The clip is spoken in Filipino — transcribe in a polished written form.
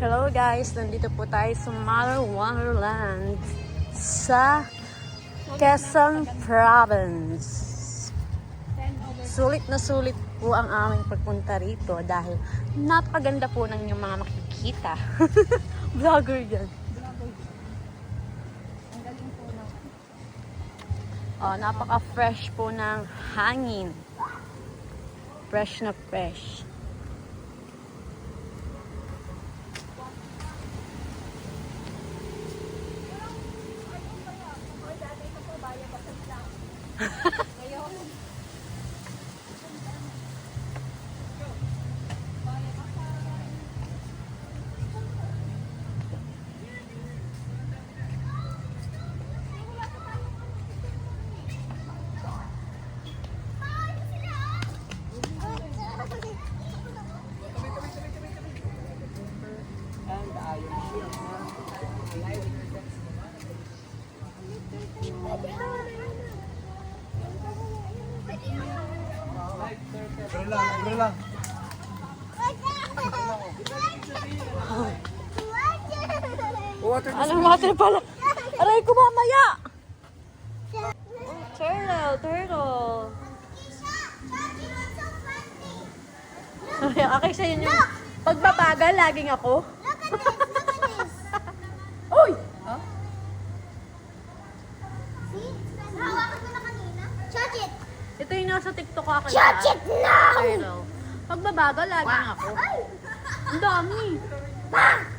Hello guys, nandito po tayo sa Mother Wonderland sa Quezon Province. Sulit na sulit po ang aming pagpunta rito dahil napaganda po ng inyong mga makikita. Vlogger yan. Oh, napaka-fresh po ng hangin. Fresh na fresh. Bro lang. Anong water pala? Aray ko mamaya! Turtle. Okay sa'yo yung pagbabagal, laging ako. Uy! Huh? Hawakan ko na kanina. Charge it! Ito yung nasa TikTok ako. Charge it now! Turtle. Pagbabagal, laging ako. Ang dami. Bang!